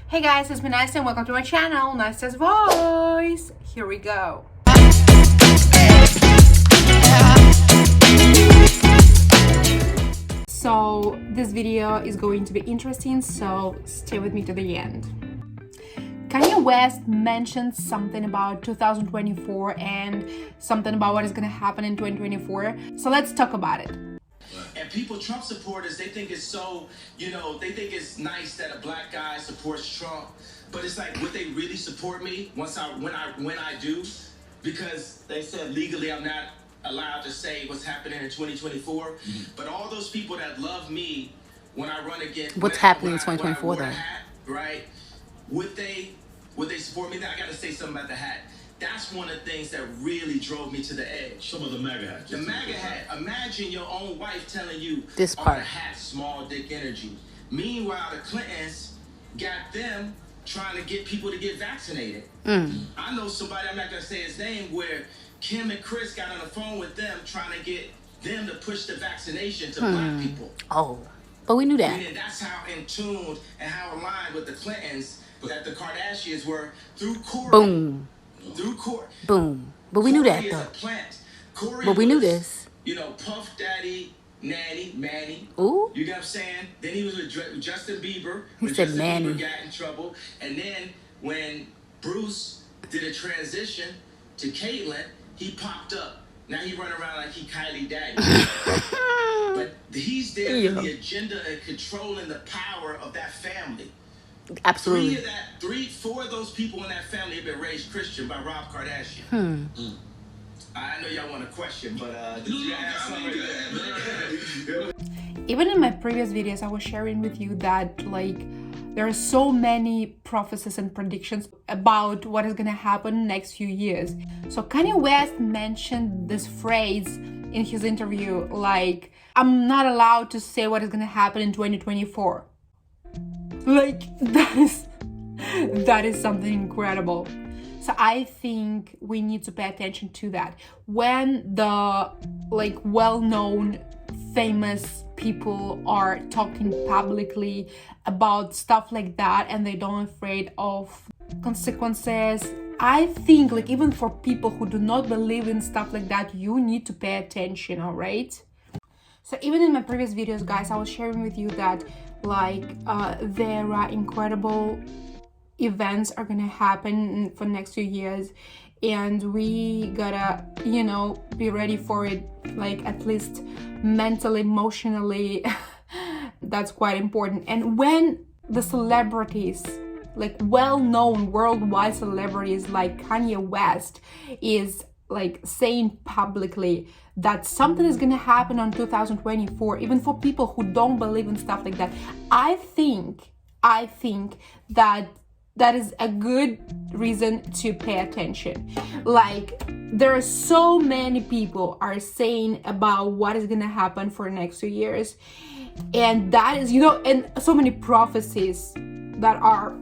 Hey guys, it's me Nasta and welcome to my channel, Nasta's Voice. Here we go. So this video is going to be interesting, so stay with me to the end. Kanye West mentioned something about 2024 and something about what is going to happen in 2024. So let's talk about it. And people, Trump supporters, they think it's so, they think it's nice that a black guy supports Trump. But it's like, would they really support me when I do? Because they said legally I'm not allowed to say what's happening in 2024. Mm-hmm. But all those people that love me when I run against what's happening in 2024 though? Right? Would they support me? Then I got to say something about the hat. That's one of the things that really drove me to the edge. Some of the MAGA hats. The MAGA hat. Imagine your own wife telling you, this part. The hat, small dick energy. Meanwhile, the Clintons got them trying to get people to get vaccinated. I know somebody, I'm not going to say his name, where Kim and Chris got on the phone with them trying to get them to push the vaccination to black people. Oh, but we knew that. And that's how in tune and how aligned with the Clintons that the Kardashians were through Corey. Boom. Through Corey. Boom. But we knew that though. Corey but we knew this. Puff Daddy, Nanny, Manny. Ooh. You know what I'm saying? Then he was with Justin Bieber. He said Justin Manny. Bieber got in trouble. And then when Bruce did a transition to Caitlyn, he popped up. Now he run around like he Kylie Daddy. But he's there for the agenda and controlling the power of that family. Absolutely. Four of those people in that family have been raised Christian by Rob Kardashian. I know y'all want a question, but did you ask something? Even in my previous videos, I was sharing with you that there are so many prophecies and predictions about what is going to happen next few years. So Kanye West mentioned this phrase in his interview, I'm not allowed to say what is going to happen in 2024. That is something incredible. So I think we need to pay attention to that. When the well-known famous people are talking publicly about stuff like that and they don't afraid of consequences, I think even for people who do not believe in stuff like that, you need to pay attention, all right? So even in my previous videos, guys, I was sharing with you that there are incredible events are gonna happen for next few years, and we gotta be ready for it, at least mentally, emotionally. That's quite important. And when the celebrities, well-known worldwide celebrities like Kanye West is saying publicly that something is gonna happen on 2024, even for people who don't believe in stuff like that, I think that is a good reason to pay attention. There are so many people are saying about what is gonna happen for the next 2 years, and that is and so many prophecies that are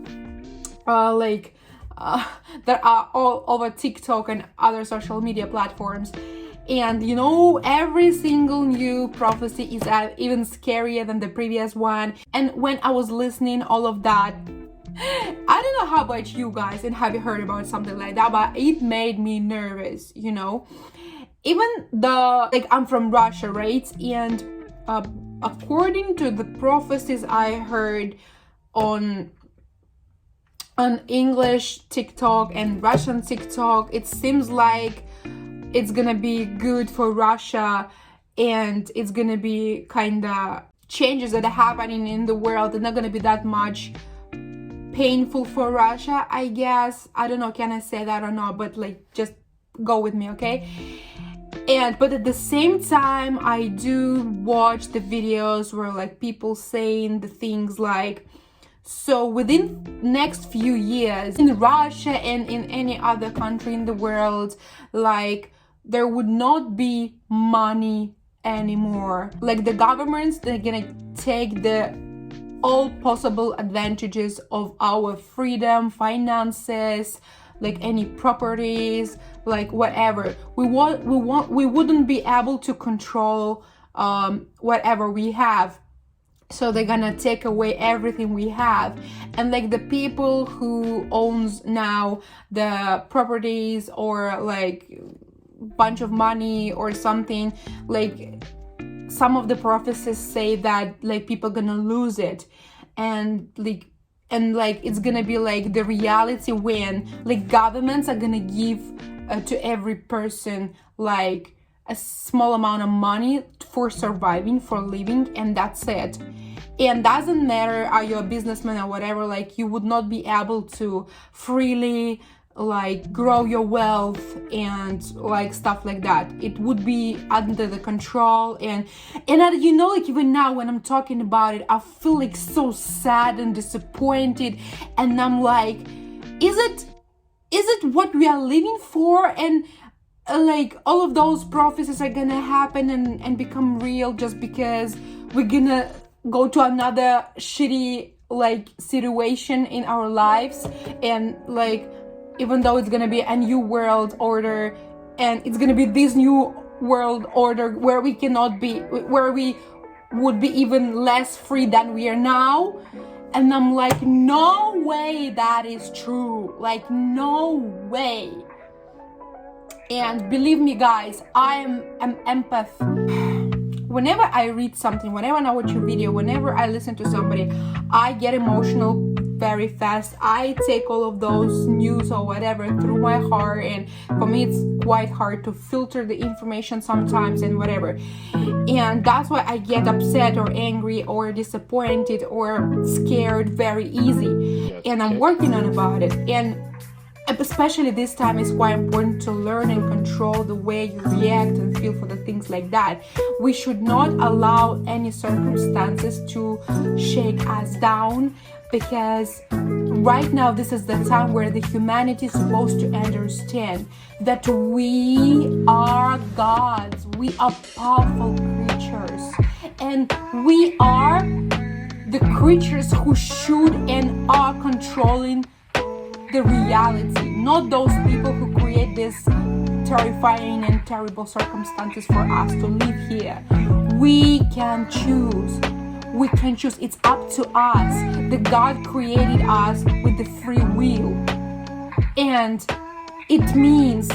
that are all over TikTok and other social media platforms. And every single new prophecy is even scarier than the previous one. And when I was listening all of that, I don't know how about you guys and have you heard about something like that, but it made me nervous, Even I'm from Russia, right? And according to the prophecies I heard on English TikTok and Russian TikTok, it seems like it's gonna be good for Russia, and it's gonna be kinda changes that are happening in the world. They're not gonna be that much painful for Russia, I guess. I don't know, can I say that or not, but just go with me, okay? But at the same time, I do watch the videos where people saying the things so within next few years in Russia and in any other country in the world, there would not be money anymore. The governments, they're gonna take all possible advantages of our freedom, finances, any properties, whatever. We wouldn't be able to control whatever we have. So they're gonna take away everything we have. And like the people who owns now the properties or like bunch of money or something, like some of the prophecies say that like people gonna lose it, and like it's gonna be like the reality when like governments are gonna give to every person like a small amount of money for surviving, for living, and that's it. And doesn't matter are you a businessman or whatever, like you would not be able to freely like grow your wealth and like stuff like that. It would be under the control. And you know, like even now when I'm talking about it, I feel like so sad and disappointed, and I'm like, is it what we are living for? And like all of those prophecies are gonna happen and become real just because we're gonna go to another shitty like situation in our lives, and like even though it's gonna be a new world order, and it's gonna be this new world order where we cannot be, where we would be even less free than we are now. And I'm like, no way that is true, like no way. And believe me guys, I am an empath. Whenever I read something, whenever I watch a video, whenever I listen to somebody, I get emotional very fast. I take all of those news or whatever through my heart, and for me it's quite hard to filter the information sometimes and whatever. And that's why I get upset or angry or disappointed or scared very easy. And I'm working on about it. And especially this time is quite important to learn and control the way you react and feel for the things like that. We should not allow any circumstances to shake us down, because right now this is the time where the humanity is supposed to understand that we are gods, we are powerful creatures, and we are the creatures who should and are controlling the reality, not those people who create this terrifying and terrible circumstances for us to live here. We can choose. We can choose. It's up to us. The God created us with the free will. And it means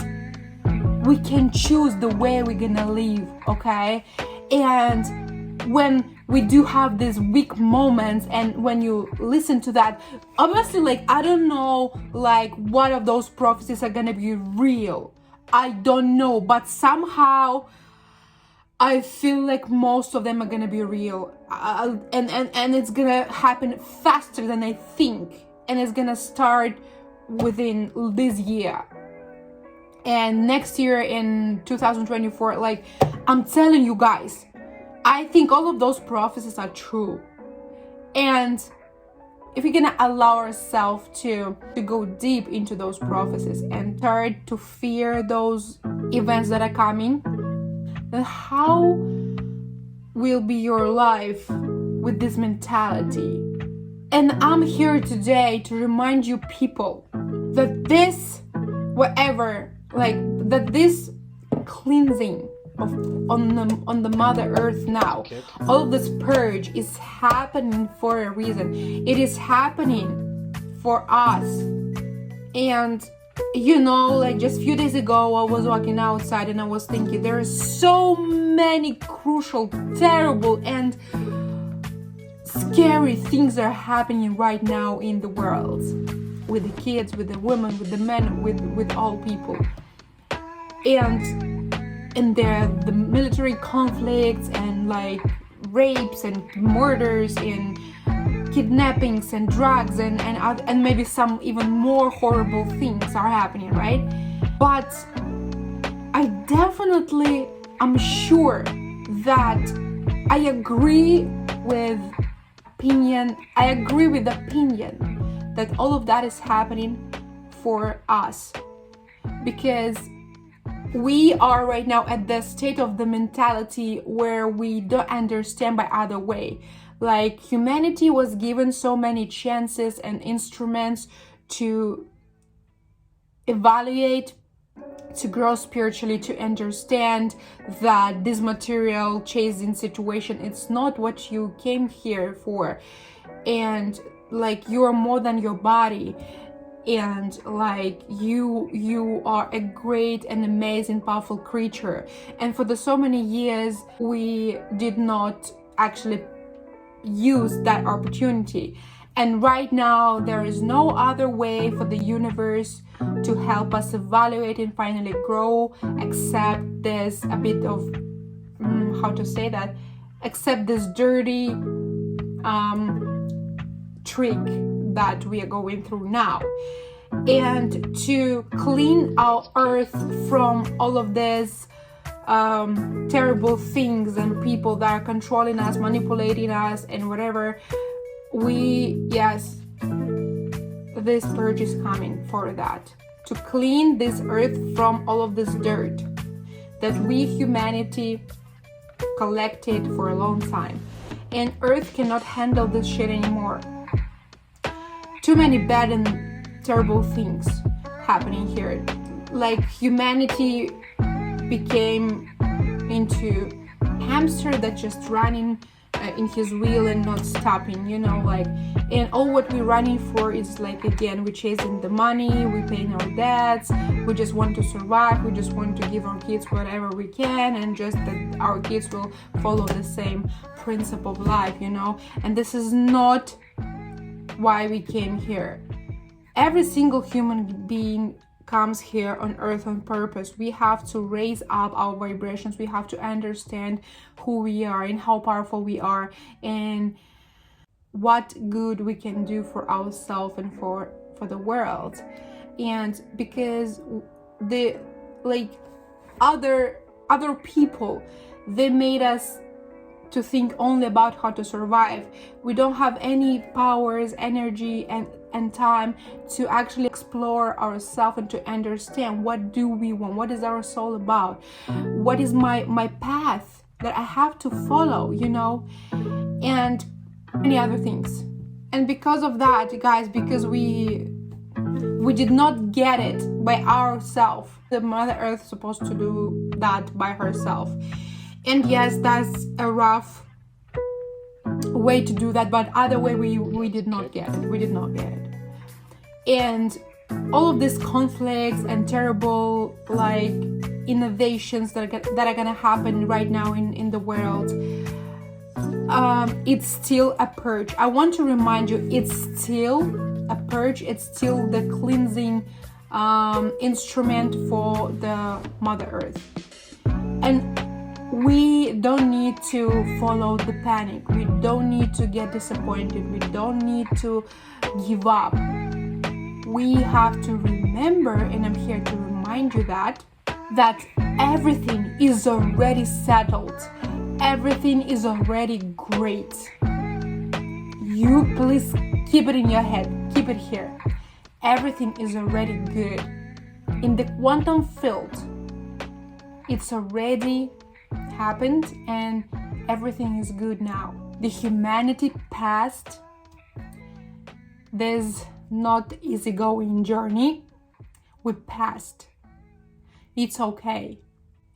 we can choose the way we're gonna live, okay? And when we do have these weak moments, and when you listen to that, obviously, like, I don't know, like, what of those prophecies are gonna be real. I don't know, but somehow I feel like most of them are gonna be real, and it's gonna happen faster than I think, and it's gonna start within this year. And next year in 2024, like, I'm telling you guys, I think all of those prophecies are true. And if we're gonna allow ourselves to go deep into those prophecies and start to fear those events that are coming, then how will be your life with this mentality? And I'm here today to remind you people that this, whatever, like, that this cleansing on the Mother Earth now, all of this purge is happening for a reason. It is happening for us. And you know, like, just a few days ago I was walking outside and I was thinking there are so many crucial, terrible and scary things that are happening right now in the world, with the kids, with the women, with the men, with all people. And there are the military conflicts and like rapes and murders and kidnappings and drugs and maybe some even more horrible things are happening, right? But I definitely am sure that I agree with opinion that all of that is happening for us, because we are right now at the state of the mentality where we don't understand by other way. Like, humanity was given so many chances and instruments to evaluate to grow spiritually, to understand that this material chasing situation, it's not what you came here for, and like you are more than your body, and like you are a great and amazing powerful creature. And for the so many years we did not actually use that opportunity, and right now there is no other way for the universe to help us evaluate and finally grow except this a bit of except this dirty trick that we are going through now, and to clean our earth from all of this terrible things and people that are controlling us, manipulating us, and whatever. This purge is coming for that, to clean this earth from all of this dirt that we humanity collected for a long time. And earth cannot handle this shit anymore. Too many bad and terrible things happening here. Like humanity became into hamster that just running in his wheel and not stopping, and all what we're running for is like, again, we're chasing the money, we're paying our debts, we just want to survive, we just want to give our kids whatever we can, and just that our kids will follow the same principle of life, and this is not why we came here. Every single human being comes here on earth on purpose. We have to raise up our vibrations. We have to understand who we are and how powerful we are and what good we can do for ourselves and for the world. And because the other people, they made us to think only about how to survive. We don't have any powers, energy, and time to actually explore ourselves and to understand what do we want, what is our soul about, what is my path that I have to follow, and many other things. And because of that, guys, because we did not get it by ourselves, the Mother Earth is supposed to do that by herself. And yes, that's a rough way to do that, but other way we did not get it. We did not get it. And all of these conflicts and terrible innovations that are gonna happen right now in the world, it's still a purge. I want to remind you, it's still a purge. It's still the cleansing instrument for the Mother Earth. And we don't need to follow the panic. We don't need to get disappointed. We don't need to give up. We have to remember, and I'm here to remind you that everything is already settled. Everything is already great. You please keep it in your head. Keep it here. Everything is already good. In the quantum field, it's already happened and everything is good now. The humanity past this not easygoing journey. We passed. It's okay.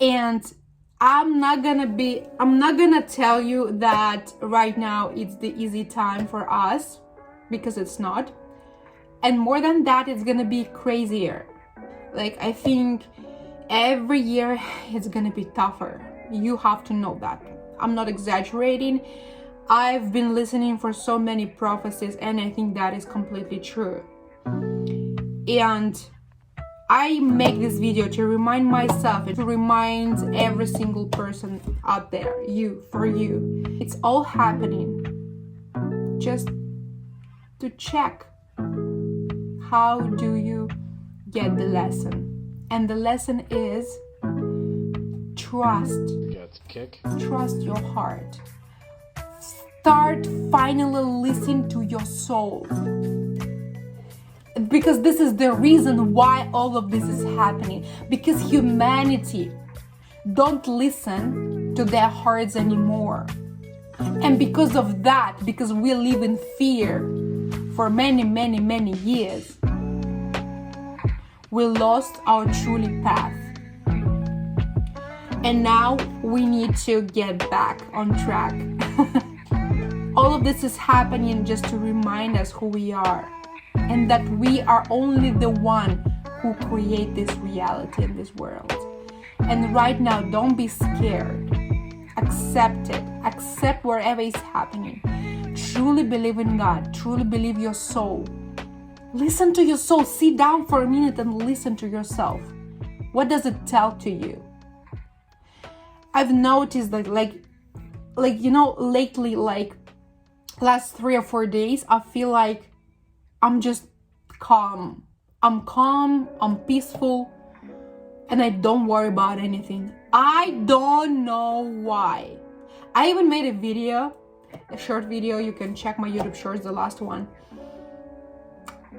And I'm not gonna tell you that right now it's the easy time for us, because it's not. And more than that, it's gonna be crazier. I think every year it's gonna be tougher. You have to know that. I'm not exaggerating. I've been listening for so many prophecies, and I think that is completely true. And I make this video to remind myself and to remind every single person out there, for you. It's all happening. Just to check, how do you get the lesson? And the lesson is trust. Trust your heart. Start finally listening to your soul. Because this is the reason why all of this is happening. Because humanity don't listen to their hearts anymore. And because of that, because we live in fear for many, many, many years, We lost our truly path. And now we need to get back on track. All of this is happening just to remind us who we are, and that we are only the one who create this reality in this world. And right now, don't be scared. Accept it. Accept wherever it's happening. Truly believe in God. Truly believe your soul. Listen to your soul. Sit down for a minute and listen to yourself. What does it tell to you? I've noticed that lately, last 3 or 4 days, I feel like I'm just calm. I'm calm, I'm peaceful, and I don't worry about anything. I don't know why. I even made a short video. You can check my YouTube shorts, the last one.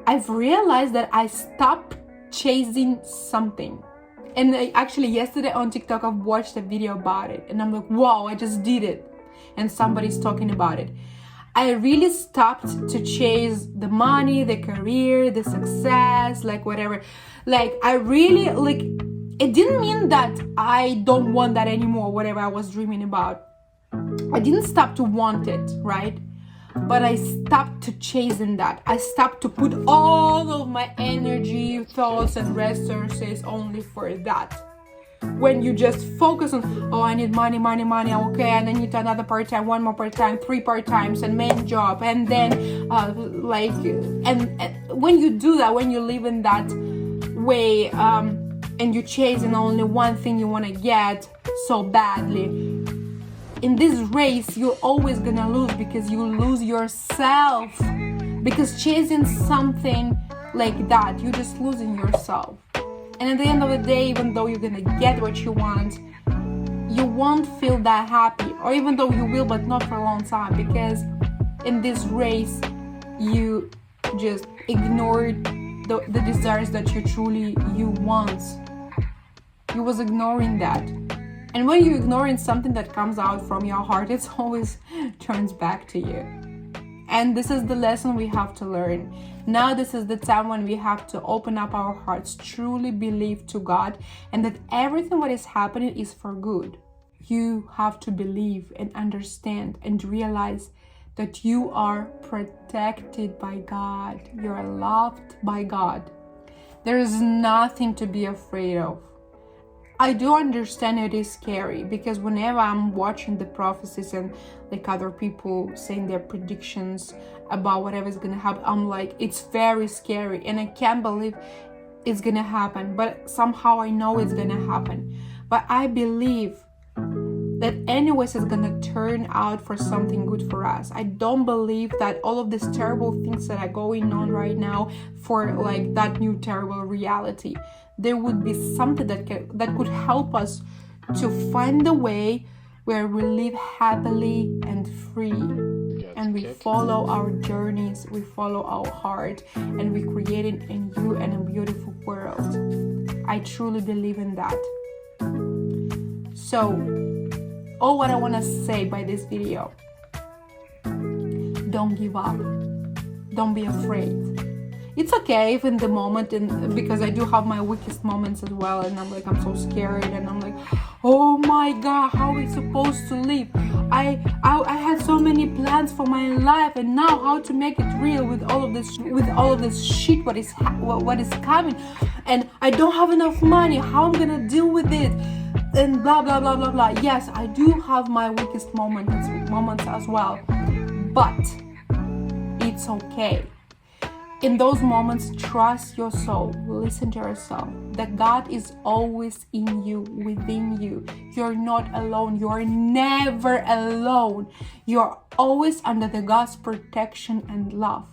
I've realized that I stopped chasing something. And actually yesterday on TikTok, I've watched a video about it. And I'm like, wow, I just did it. And somebody's talking about it. I really stopped to chase the money, the career, the success, whatever. I really, it didn't mean that I don't want that anymore, whatever I was dreaming about. I didn't stop to want it, right? But I stopped to chasing that. I stopped to put all of my energy, thoughts, and resources only for that. When you just focus on, I need money, okay, and I need another part-time, one more part-time, 3 part-times, and main job, and then and when you do that, when you live in that way, and you chasing only one thing you want to get so badly, in this race you're always gonna lose, because you lose yourself. Because chasing something like that, you're just losing yourself. And at the end of the day, even though you're gonna get what you want, you won't feel that happy. Or even though you will, but not for a long time. Because in this race, you just ignored the desires that you want. You was ignoring that. And when you're ignoring something that comes out from your heart, it always turns back to you. And this is the lesson we have to learn. Now this is the time when we have to open up our hearts, truly believe to God, and that everything what is happening is for good. You have to believe and understand and realize that you are protected by God. You are loved by God. There is nothing to be afraid of. I do understand it is scary, because whenever I'm watching the prophecies and other people saying their predictions about whatever is gonna happen, I'm like, it's very scary and I can't believe it's gonna happen, but somehow I know it's gonna happen. But I believe that anyways it's gonna turn out for something good for us. I don't believe that all of these terrible things that are going on right now for that new terrible reality. There would be something that could help us to find a way where we live happily and free, and we follow our journeys, we follow our heart, and we create a new and a beautiful world. I truly believe in that. So, all what I want to say by this video: don't give up. Don't be afraid. It's okay if in the moment, because I do have my weakest moments as well, and I'm so scared, and I'm like, oh my God, how are we supposed to live? I had so many plans for my life, and now how to make it real with all of this shit what is coming, and I don't have enough money. How I'm gonna deal with it? And blah blah blah blah blah. Yes, I do have my weakest moments as well, but it's okay. In those moments, trust your soul, listen to yourself, that God is always in you, within you. You're not alone. You're never alone. You're always under the God's protection and love.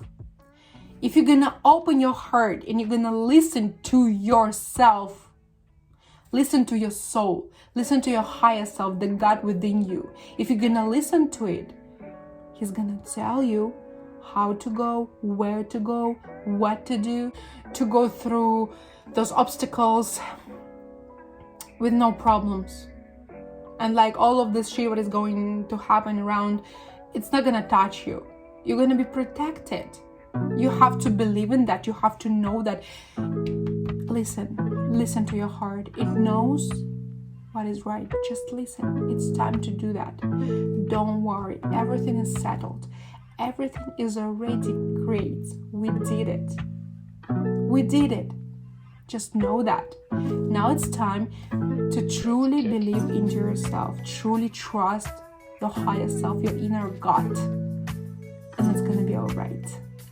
If you're gonna open your heart and you're gonna listen to yourself, listen to your soul, listen to your higher self, the God within you. If you're gonna listen to it, He's gonna tell you how to go, where to go, what to do, to go through those obstacles with no problems. And all of this shit what is going to happen around, it's not gonna touch you. You're gonna be protected. You have to believe in that. You have to know that Listen to your heart. It knows what is right. Just listen. It's time to do that. Don't worry. Everything is settled. Everything is already great. We did it. We did it. Just know that. Now it's time to truly believe into yourself. Truly trust your higher self, your inner gut. And it's gonna be alright.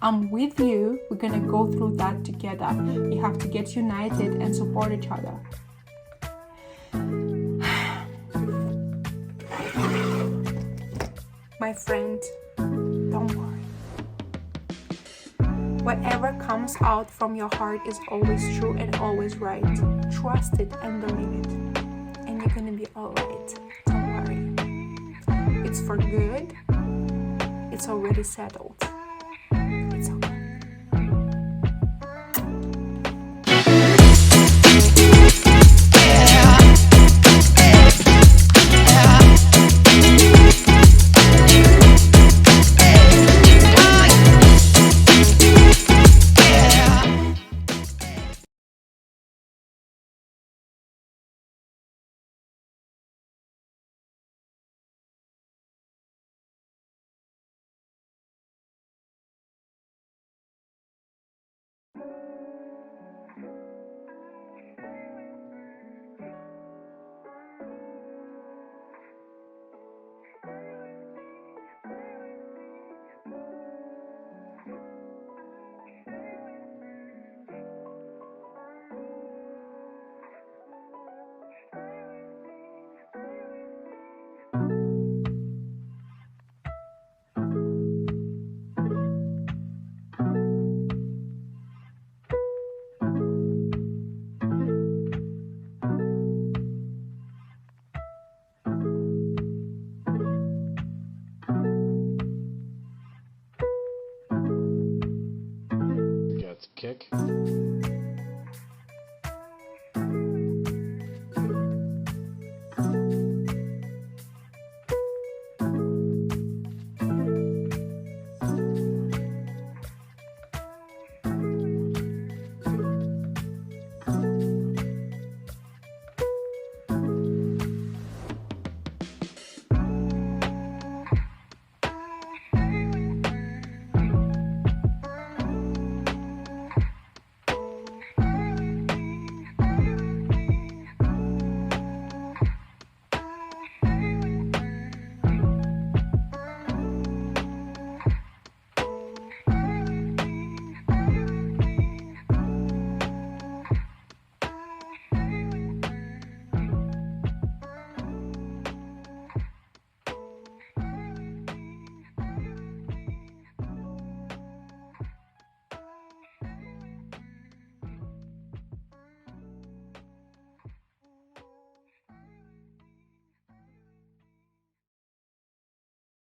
I'm with you. We're gonna go through that together. We have to get united and support each other. My friend, don't worry. Whatever comes out from your heart is always true and always right. Trust it and believe it. And you're gonna be alright. Don't worry. It's for good. It's already settled. It's okay. Kick.